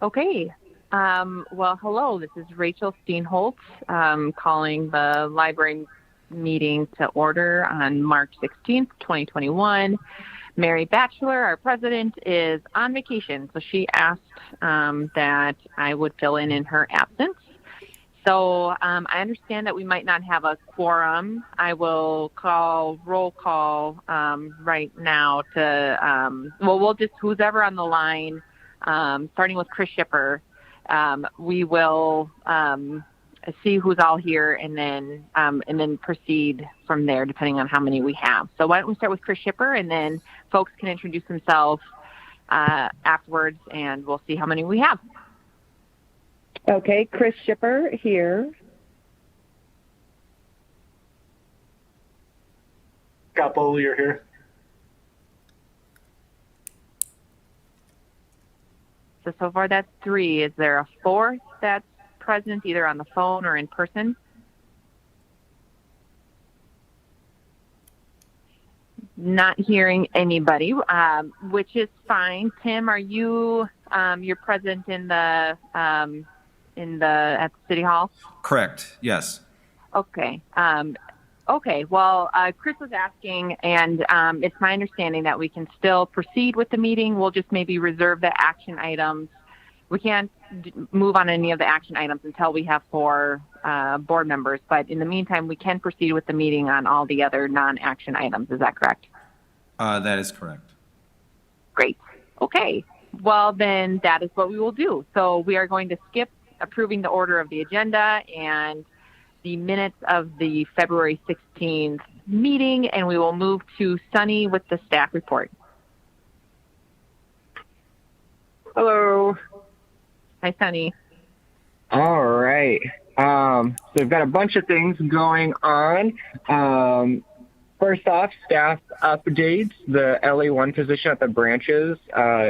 Okay. Well, hello. This is Rachel Steenholtz calling the library meeting to order on March 16th, 2021. Mary Batchelor, our president, is on vacation, so she asked that I would fill in her absence. So I understand that we might not have a quorum. I will call roll call right now to, we'll just, who's ever on the line, starting with Chris Shipper, we will see who's all here and then proceed from there depending on how many we have. So why don't we start with Chris Shipper, and then folks can introduce themselves afterwards, and we'll see how many we have. Okay, Chris Shipper here. Scott Beaulieu here. So far that's 3. Is there a 4th that's present either on the phone or in person? Not hearing anybody, which is fine. Tim, are you you're present in the at City Hall? Correct. Yes. Okay. Okay. Well, Chris was asking, and it's my understanding that we can still proceed with the meeting. We'll just maybe reserve the action items. We can't move on any of the action items until we have 4 board members. But in the meantime, we can proceed with the meeting on all the other non-action items. Is that correct? That is correct. Great. Okay. Well, then that is what we will do. So we are going to skip approving the order of the agenda and the minutes of the February 16th meeting, and we will move to Sunny with the staff report. Hello. Hi, Sunny. All right. So we've got a bunch of things going on. First off, staff updates. The LA1 position at the branches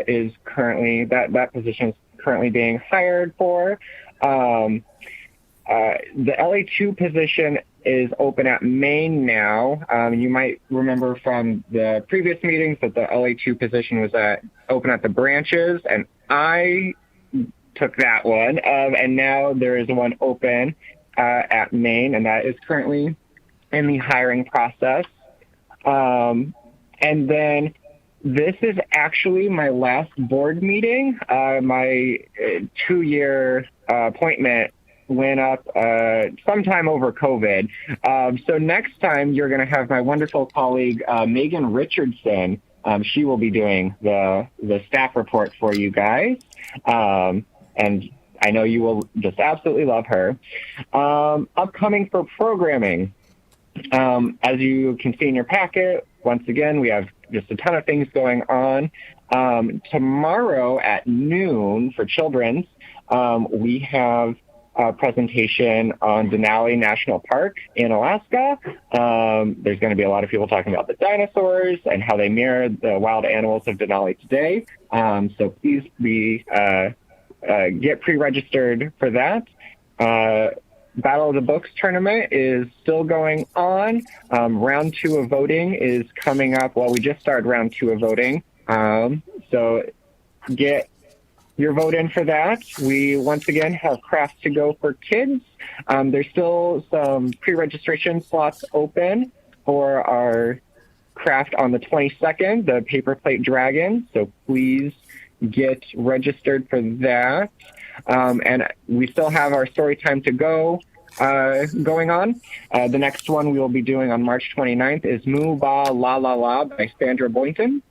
is currently, that position is currently being hired for. The LA2 position is open at Maine now. You might remember from the previous meetings that the LA2 position was open at the branches, and I took that one. And now there is one open at Maine, and that is currently in the hiring process. And then this is actually my last board meeting. My 2-year appointment went up sometime over COVID. So next time you're going to have my wonderful colleague, Megan Richardson. She will be doing the staff report for you guys. And I know you will just absolutely love her. Upcoming for programming. As you can see in your packet, once again, we have just a ton of things going on. Tomorrow at noon for children's, we have a presentation on Denali National Park in Alaska. There's going to be a lot of people talking about the dinosaurs and how they mirror the wild animals of Denali today. So please get pre-registered for that. Battle of the Books tournament is still going on. Round 2 of voting is coming up. Well, we just started round 2 of voting. So get your vote in for that. We once again have crafts to go for kids. There's still some pre-registration slots open for our craft on the 22nd, the paper plate dragon. So please get registered for that. And we still have our story time to go going on. The next one we will be doing on March 29th is Moo Ba La La La by Sandra Boynton.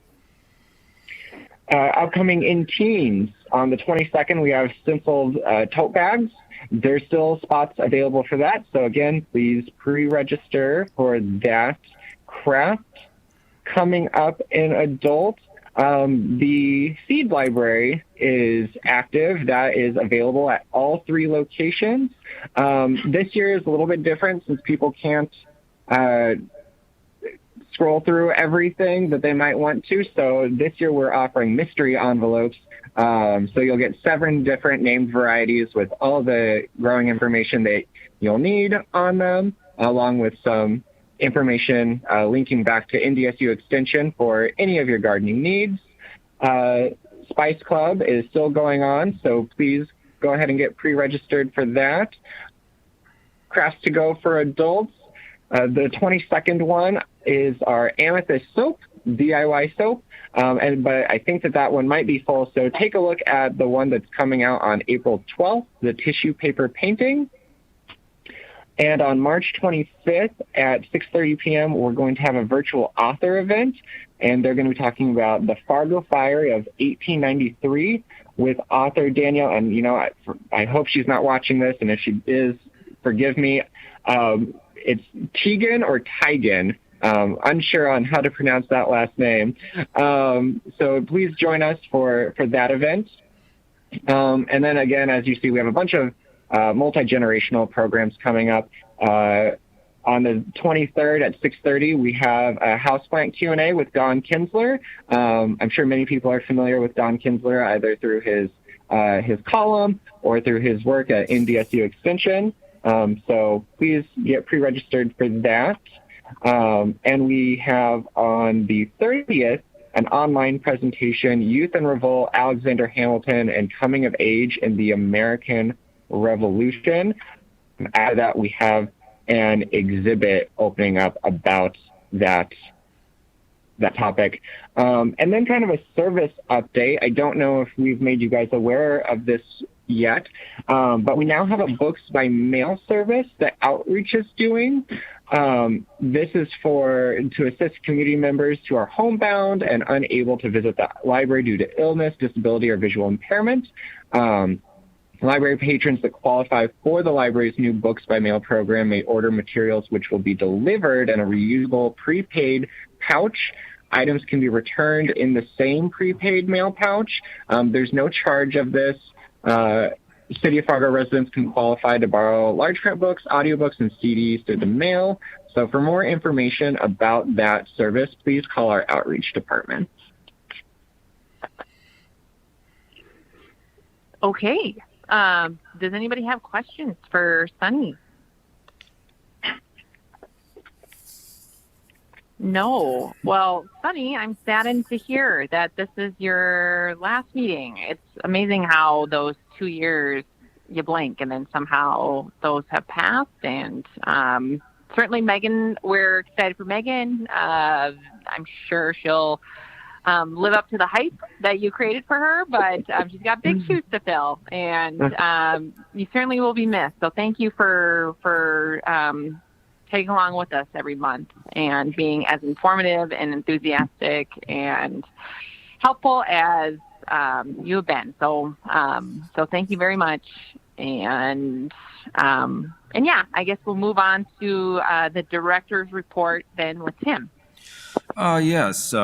Upcoming in teens, on the 22nd, we have stenciled tote bags. There's still spots available for that. So again, please pre-register for that craft. Coming up in adult, the seed library is active. That is available at all 3 locations. This year is a little bit different since people can't scroll through everything that they might want to. So this year we're offering mystery envelopes. So you'll get 7 different named varieties with all the growing information that you'll need on them, along with some information linking back to NDSU Extension for any of your gardening needs. Spice Club is still going on, so please go ahead and get pre-registered for that. Crafts to Go for adults. The 22nd one is our Amethyst soap, DIY soap, but I think that one might be full, so take a look at the one that's coming out on April 12th, the tissue paper painting. And on March 25th at 6:30 p.m., we're going to have a virtual author event, and they're going to be talking about the Fargo Fire of 1893 with author Danielle. And, you know, I hope she's not watching this, and if she is, forgive me. It's Tegan or Tigan. Unsure on how to pronounce that last name. So please join us for that event. And then again, as you see, we have a bunch of multi-generational programs coming up. On the 23rd at 6:30, we have a Houseplant Q&A with Don Kinsler. I'm sure many people are familiar with Don Kinsler, either through his column or through his work at NDSU Extension. So please get pre-registered for that. And we have on the 30th, an online presentation, Youth in Revolt, Alexander Hamilton, and Coming of Age in the American Revolution. Out of that, we have an exhibit opening up about that topic. And then kind of a service update. I don't know if we've made you guys aware of this yet, but we now have a books by mail service that Outreach is doing. This is to assist community members who are homebound and unable to visit the library due to illness, disability, or visual impairment. Library patrons that qualify for the library's new books by mail program may order materials which will be delivered in a reusable prepaid pouch. Items can be returned in the same prepaid mail pouch. There's no charge of this. City of Fargo residents can qualify to borrow large print books, audiobooks, and CDs through the mail. So for more information about that service, please call our outreach department. Okay. Does anybody have questions for Sunny? No. Well, Sunny, I'm saddened to hear that this is your last meeting. It's amazing how those 2 years you blink and then somehow those have passed. And certainly Megan, we're excited for Megan. I'm sure she'll live up to the hype that you created for her, but she's got big shoes to fill, and you certainly will be missed. So thank you for tagging along with us every month and being as informative and enthusiastic and helpful as you've been. So thank you very much. And yeah, I guess we'll move on to the director's report then with Tim. Yes,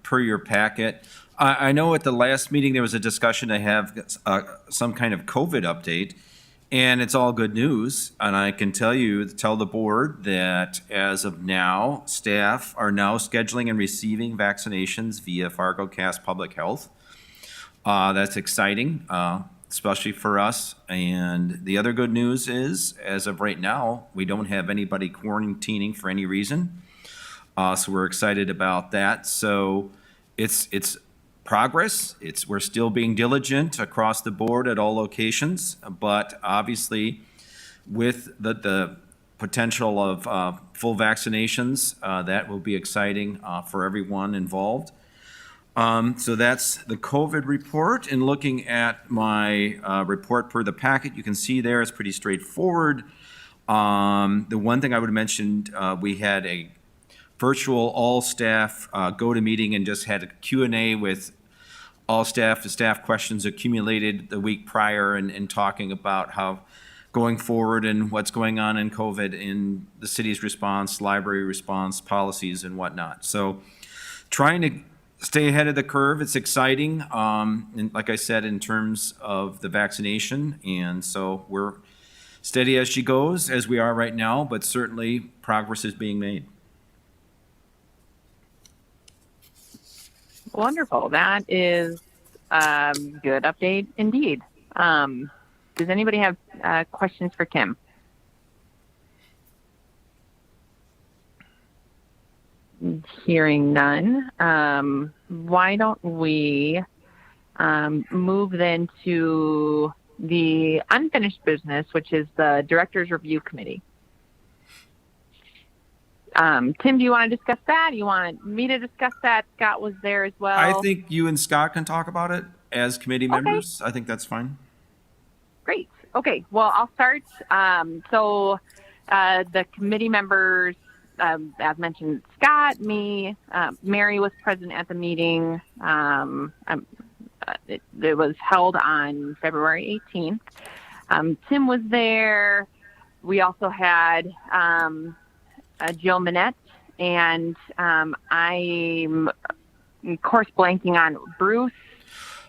per your packet. I know at the last meeting there was a discussion to have some kind of COVID update, and it's all good news. And I can tell the board that as of now, staff are now scheduling and receiving vaccinations via Fargo Cast Public Health. That's exciting, especially for us. And the other good news is, as of right now, we don't have anybody quarantining for any reason. So we're excited about that. So it's progress. We're still being diligent across the board at all locations, but obviously with the potential of full vaccinations, that will be exciting for everyone involved. So that's the COVID report. And looking at my report per the packet, you can see there it's pretty straightforward. The one thing I would have mentioned, we had a virtual all-staff go-to-meeting and just had a Q&A with all staff, the staff questions accumulated the week prior and talking about how going forward and what's going on in COVID in the city's response, library response, policies and whatnot. So trying to stay ahead of the curve. It's exciting, and like I said, in terms of the vaccination. And so we're steady as she goes, as we are right now, but certainly progress is being made. Wonderful. That is good update indeed. Does anybody have questions for Tim? Hearing none. Why don't we move then to the unfinished business, which is the Directors Review Committee. Tim, do you want to discuss that? You want me to discuss that? Scott was there as well. I think you and Scott can talk about it as committee members. I think that's fine. Great. Okay. Well, I'll start. The committee members, as mentioned, Scott, me, Mary was present at the meeting. It was held on February 18th. Tim was there. We also had Jill Minette, and I'm, of course, blanking on Bruce.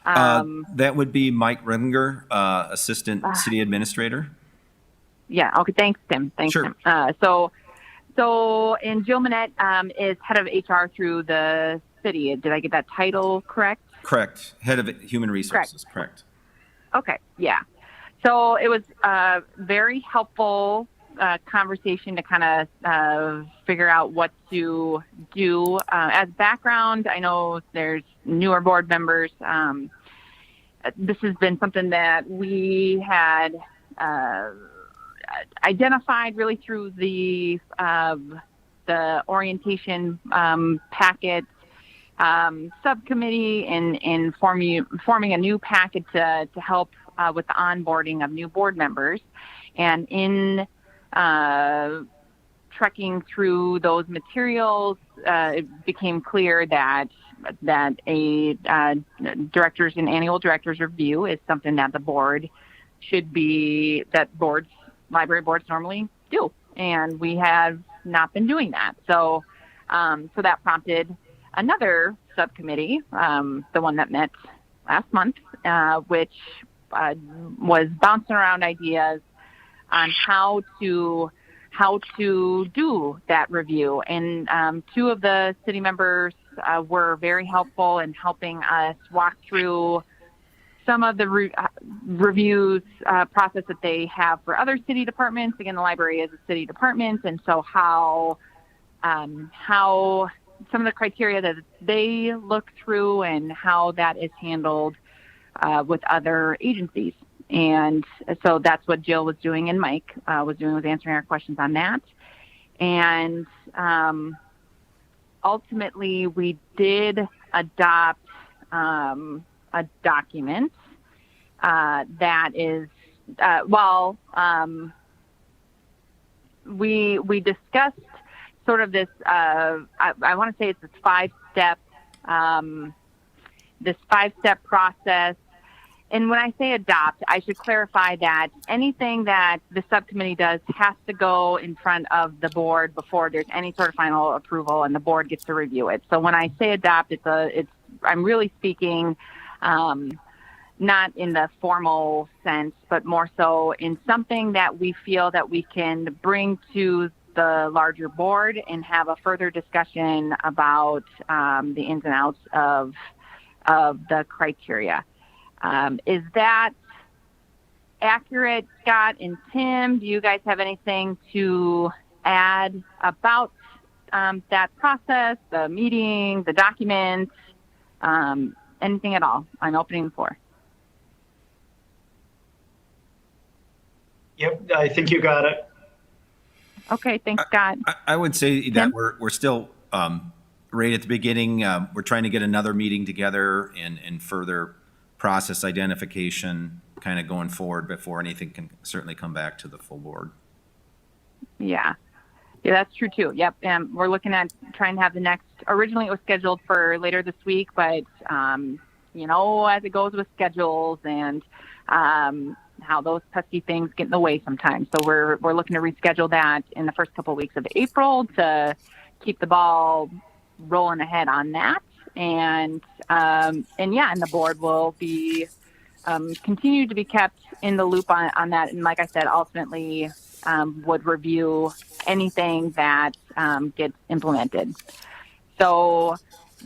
That would be Mike Renninger, Assistant City Administrator. Yeah. Okay. Thanks, Tim. Sure. Tim. And Jill Minette is head of HR through the city. Did I get that title correct? Correct. Head of Human Resources. Correct. Okay. Yeah. So it was a very helpful conversation to kind of figure out what to do. As background, I know there's newer board members. This has been something that we had identified really through the orientation packet subcommittee and forming a new packet to help with the onboarding of new board members. And in trekking through those materials, it became clear that a annual director's review is something that the board library boards normally do, and we have not been doing that. So that prompted another subcommittee, the one that met last month, which was bouncing around ideas on how to do that review. And two of the city members were very helpful in helping us walk through some of the reviews process that they have for other city departments. Again, the library is a city department, and so how some of the criteria that they look through and how that is handled with other agencies. And so that's what Jill was doing and Mike was answering our questions on that. And ultimately, we did adopt a document that is, we discussed sort of this, I want to say it's this five-step process. And when I say adopt, I should clarify that anything that the subcommittee does has to go in front of the board before there's any sort of final approval, and the board gets to review it. So when I say adopt, I'm really speaking not in the formal sense, but more so in something that we feel that we can bring to the larger board and have a further discussion about the ins and outs of the criteria. Is that accurate, Scott and Tim? Do you guys have anything to add about that process, the meeting, the documents, anything at all? I'm opening the floor. Yep, I think you got it. Okay, thanks, Scott. I would say that we're still right at the beginning. We're trying to get another meeting together and further process identification kind of going forward before anything can certainly come back to the full board. Yeah, that's true too. Yep. And we're looking at trying to have the next, originally it was scheduled for later this week, but as it goes with schedules and how those pesky things get in the way sometimes. So we're looking to reschedule that in the first couple of weeks of April to keep the ball rolling ahead on that. And the board will be continue to be kept in the loop on that. And like I said, ultimately would review anything that gets implemented. So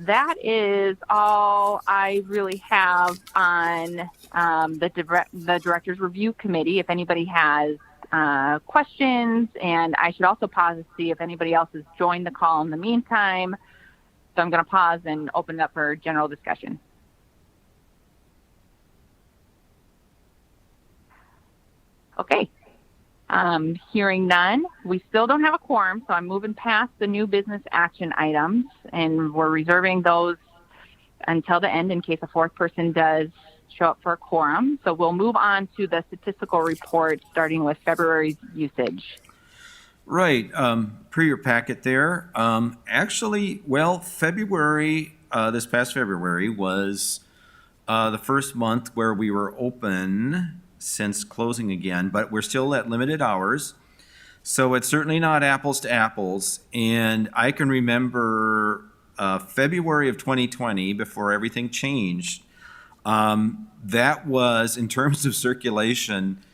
that is all I really have on the Directors Review Committee. If anybody has questions, and I should also pause to see if anybody else has joined the call in the meantime. So I'm going to pause and open it up for general discussion. Okay. Hearing none, we still don't have a quorum, so I'm moving past the new business action items, and we're reserving those until the end in case a fourth person does show up for a quorum. So we'll move on to the statistical report, starting with February's usage. Right, per your packet there. Actually, well, February, this past February was the first month where we were open since closing again, but we're still at limited hours. So it's certainly not apples to apples. And I can remember February of 2020, before everything changed, that was, in terms of circulation,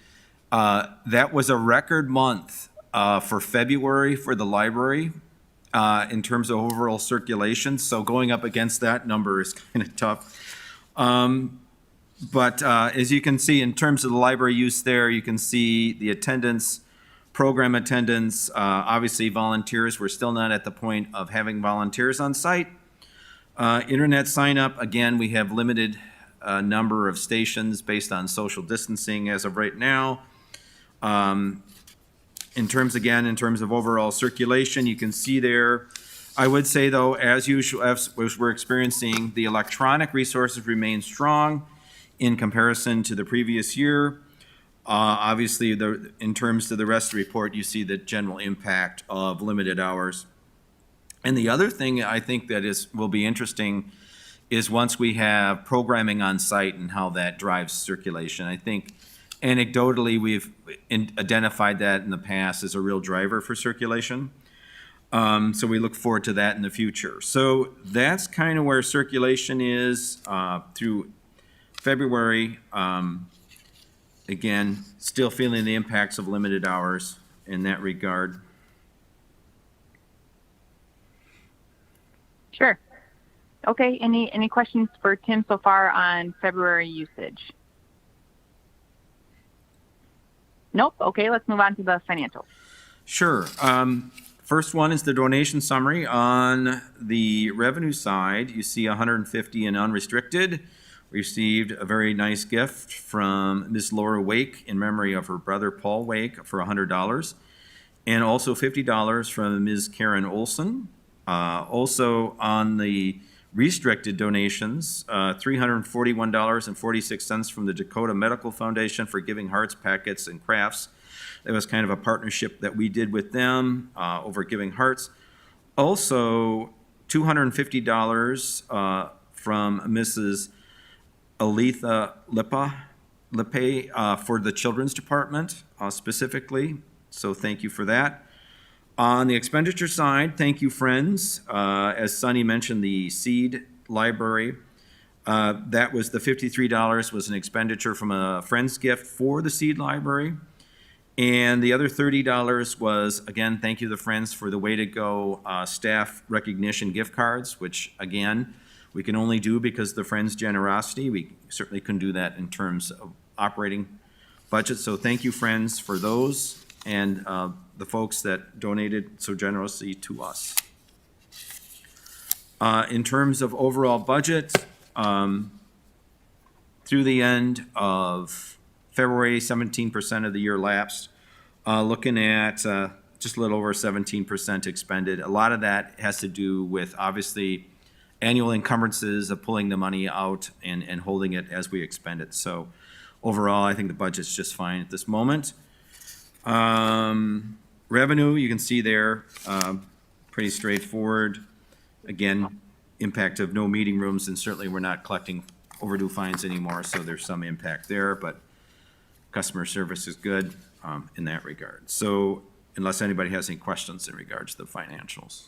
that was a record month for February for the library in terms of overall circulation. So going up against that number is kind of tough. But as you can see, in terms of the library use there, you can see the attendance, program attendance, obviously volunteers. We're still not at the point of having volunteers on site. Internet sign up, again, we have limited number of stations based on social distancing as of right now. In terms of overall circulation, you can see there, I would say though, as usual, as we're experiencing, the electronic resources remain strong in comparison to the previous year. Obviously, in terms of the rest of the report, you see the general impact of limited hours. And the other thing I think that will be interesting is once we have programming on site and how that drives circulation. I think anecdotally, we've identified that in the past as a real driver for circulation. So we look forward to that in the future. So that's kind of where circulation is through February. Again, still feeling the impacts of limited hours in that regard. Sure. Okay, any questions for Tim so far on February usage? Nope. Okay, let's move on to the financials. Sure. First one is the donation summary. On the revenue side, you see 150 in unrestricted. Received a very nice gift from Ms. Laura Wake in memory of her brother Paul Wake for $100, and also $50 from Ms. Karen Olson. Also on the restricted donations, $341.46 from the Dakota Medical Foundation for Giving Hearts packets and crafts. That was kind of a partnership that we did with them over Giving Hearts. Also, $250 from Mrs. Aletha Lippe for the Children's Department specifically. So thank you for that. On the expenditure side, thank you, friends. As Sunny mentioned, the Seed Library, that was the $53 was an expenditure from a friend's gift for the Seed Library. And the other $30 was, again, thank you to the Friends for the Way to Go staff recognition gift cards, which, again, we can only do because of the Friends' generosity. We certainly couldn't do that in terms of operating budget. So thank you, Friends, for those and the folks that donated so generously to us. In terms of overall budget, through the end of February, 17% of the year lapsed, looking at just a little over 17% expended. A lot of that has to do with, obviously, annual encumbrances of pulling the money out and holding it as we expend it. So overall, I think the budget's just fine at this moment. Revenue, you can see there, pretty straightforward. Again, impact of no meeting rooms, and certainly we're not collecting overdue fines anymore, so there's some impact there, but customer service is good in that regard. So unless anybody has any questions in regards to the financials.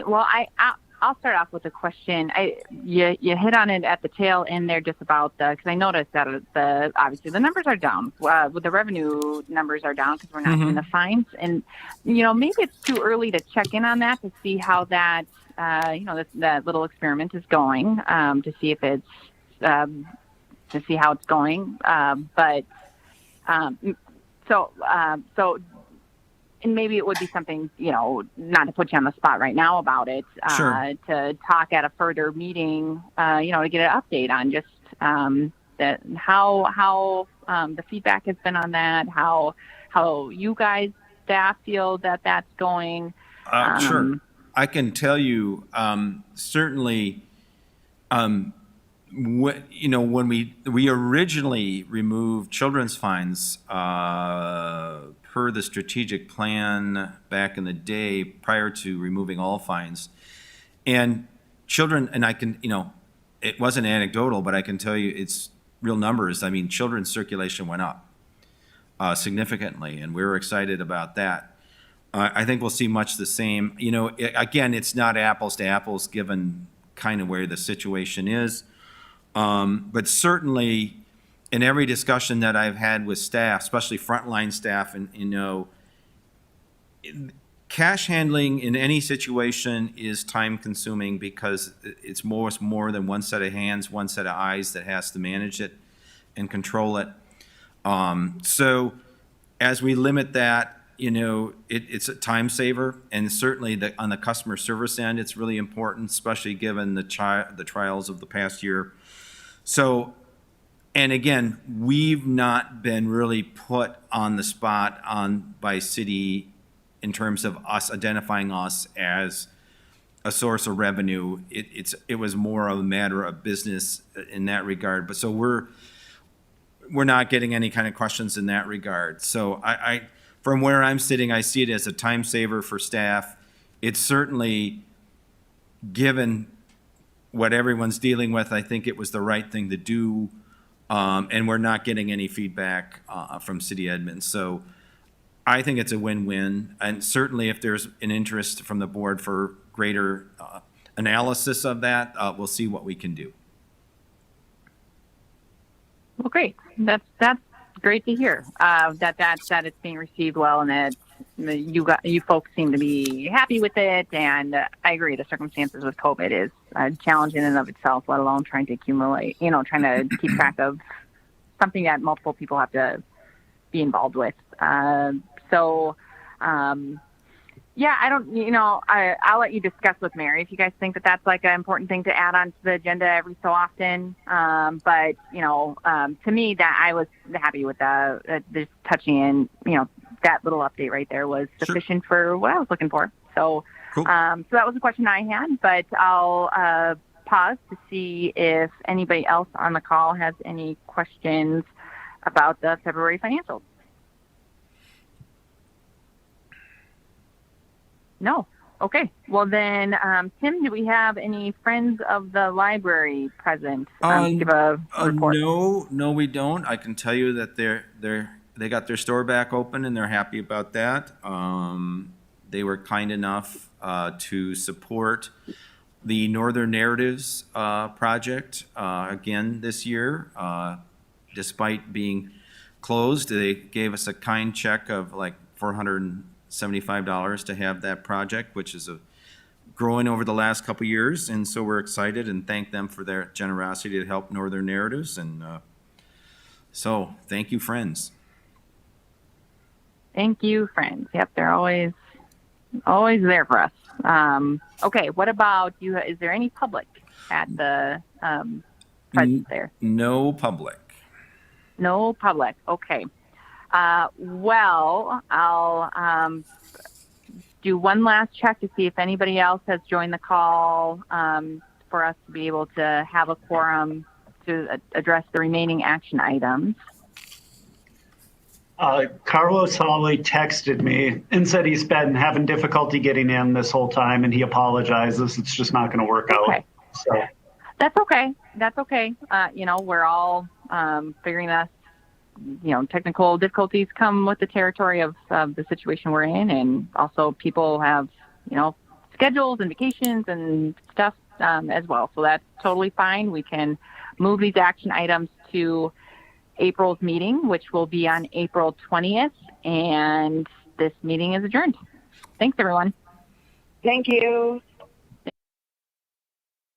Well, I'll start off with a question. You hit on it at the tail end there, just about because I noticed that obviously the numbers are down. With the revenue numbers are down because we're not in the fines, and maybe it's too early to check in on that to see how that that little experiment is going, to see if it's to see how it's going. And maybe it would be something, not to put you on the spot right now about it, Sure. to talk at a further meeting, to get an update on just, how the feedback has been on that, how you guys staff feel that that's going. Sure. I can tell you, certainly, when we originally removed children's fines per the strategic plan back in the day prior to removing all fines, and children, and I can, it wasn't anecdotal, but I can tell you it's real numbers. I mean, children's circulation went up significantly, and we were excited about that. I think we'll see much the same. Again, it's not apples to apples given kind of where the situation is. But certainly in every discussion that I've had with staff, especially frontline staff, and cash handling in any situation is time consuming because it's more than one set of hands, one set of eyes that has to manage it and control it. So as we limit that, it's a time saver, and certainly on the customer service end, it's really important, especially given the trials of the past year. So, and again, we've not been really put on the spot by city in terms of us identifying us as a source of revenue. It was more of a matter of business in that regard. But so we're not getting any kind of questions in that regard. So I from where I'm sitting, I see it as a time saver for staff. It's certainly, given what everyone's dealing with, I think it was the right thing to do. And we're not getting any feedback from City Edmonds. So I think it's a win-win. And certainly if there's an interest from the board for greater analysis of that, we'll see what we can do. Well, great. That's great to hear that it's being received well, and that you folks seem to be happy with it. And I agree, the circumstances with COVID is challenging in and of itself, let alone trying to accumulate, trying to keep track of something that multiple people have to be involved with. Yeah, I don't, I'll let you discuss with Mary if you guys think that that's like an important thing to add on to the agenda every so often. But to me, that I was happy with just touching in, that little update right there was sufficient for what I was looking for. So, cool. So that was a question I had, but I'll pause to see if anybody else on the call has any questions about the February financials. No. Okay. Well, then, Tim, do we have any friends of the library present? Give a report. No, we don't. I can tell you that they got their store back open and they're happy about that. They were kind enough to support the Northern Narratives project again this year, despite being closed. They gave us a kind check of like $475 to have that project, which is growing over the last couple of years, and so we're excited and thank them for their generosity to help Northern Narratives. And so thank you, friends. Thank you, friends. Yep, they're always there for us. Okay, what about you? Is there any public at the presence there? No public. No public. Okay. Well, I'll do one last check to see if anybody else has joined the call for us to be able to have a quorum to address the remaining action items. Carlos Hawley texted me and said he's been having difficulty getting in this whole time, and he apologizes. It's just not going to work out. So that's okay. That's okay. We're all figuring this. Technical difficulties come with the territory of the situation we're in, and also people have, schedules and vacations and stuff as well. So that's totally fine. We can move these action items to April's meeting, which will be on April 20th, and this meeting is adjourned. Thanks, everyone. Thank you.